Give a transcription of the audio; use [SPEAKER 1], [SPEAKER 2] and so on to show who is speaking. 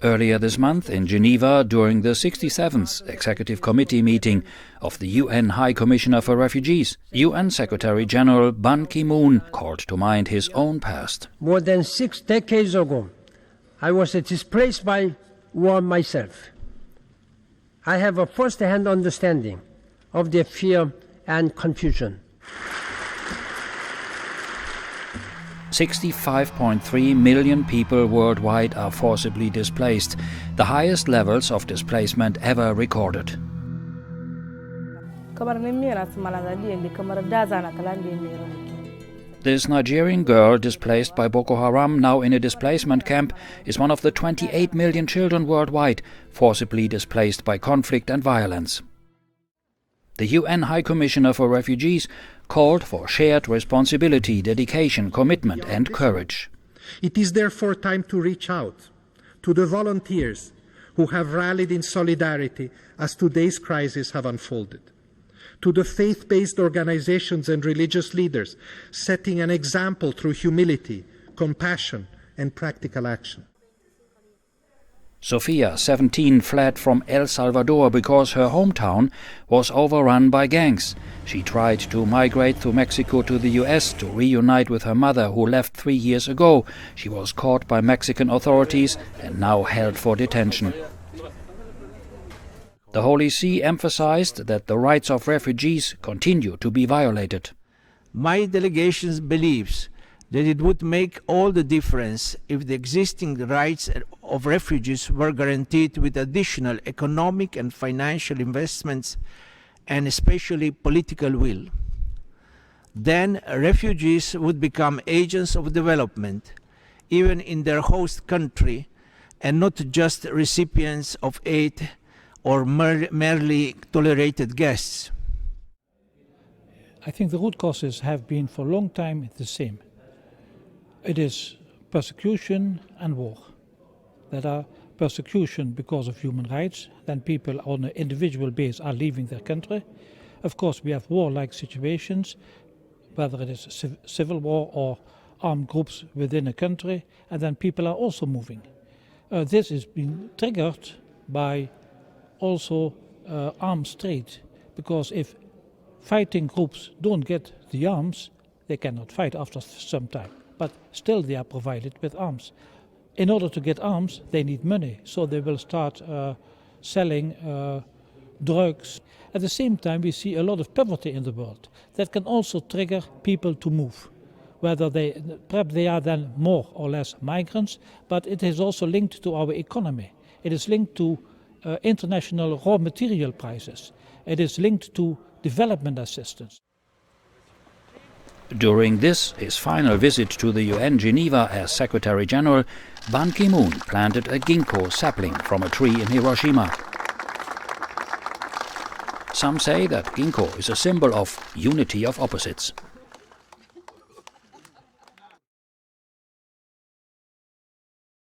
[SPEAKER 1] Earlier this month in Geneva, during the 67th Executive Committee meeting of the UN High Commissioner for Refugees, UN Secretary-General Ban Ki-moon called to mind his own past.
[SPEAKER 2] More than 6 decades ago, I was displaced by war myself. I have a first-hand understanding of their fear and confusion.
[SPEAKER 1] 65.3 million people worldwide are forcibly displaced, the highest levels of displacement ever recorded. This Nigerian girl displaced by Boko Haram, now in a displacement camp, is one of the 28 million children worldwide forcibly displaced by conflict and violence. The UN High Commissioner for Refugees called for shared responsibility, dedication, commitment and courage.
[SPEAKER 3] It is therefore time to reach out to the volunteers who have rallied in solidarity as today's crises have unfolded, to the faith-based organizations and religious leaders setting an example through humility, compassion and practical action.
[SPEAKER 1] Sofia, 17, fled from El Salvador because her hometown was overrun by gangs. She tried to migrate through Mexico to the US to reunite with her mother, who left 3 years ago. She was caught by Mexican authorities and now held for detention. The Holy See emphasized that the rights of refugees continue to be violated.
[SPEAKER 4] My delegation believes that it would make all the difference if the existing rights of refugees were guaranteed with additional economic and financial investments and especially political will. Then refugees would become agents of development, even in their host country, and not just recipients of aid or merely tolerated guests.
[SPEAKER 5] I think the root causes have been for a long time the same. It is persecution and war. That are persecution because of human rights, then people on an individual basis are leaving their country. Of course, we have war-like situations, whether it is civil war or armed groups within a country, and then people are also moving. This is being triggered by also arms trade, because if fighting groups don't get the arms, they cannot fight after some time. But still they are provided with arms. In order to get arms, they need money, so they will start selling drugs. At the same time, we see a lot of poverty in the world that can also trigger people to move. Perhaps they are then more or less migrants, but it is also linked to our economy. It is linked to international raw material prices. It is linked to development assistance.
[SPEAKER 1] During this, his final visit to the UN Geneva as Secretary-General, Ban Ki-moon planted a ginkgo sapling from a tree in Hiroshima. Some say that ginkgo is a symbol of unity of opposites.